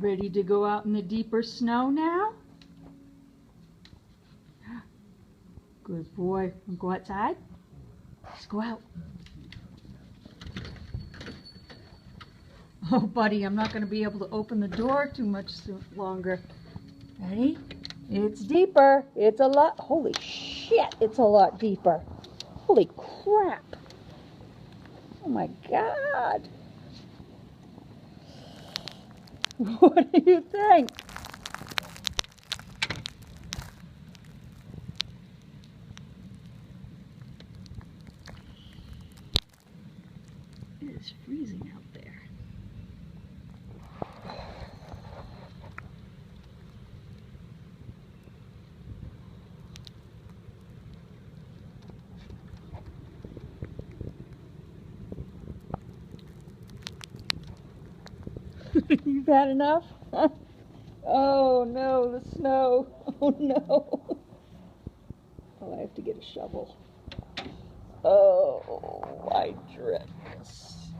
Ready to go out in the deeper snow now? Good boy. Wanna go outside? Let's go out. Oh, buddy, I'm not going to be able to open the door too much longer. Ready? It's deeper. It's a lot. Holy shit, it's a lot deeper. Holy crap. Oh my God. What do you think? It is freezing out there. You've had enough? Oh no, the snow. Oh no. Oh, I have to get a shovel. Oh, my goodness.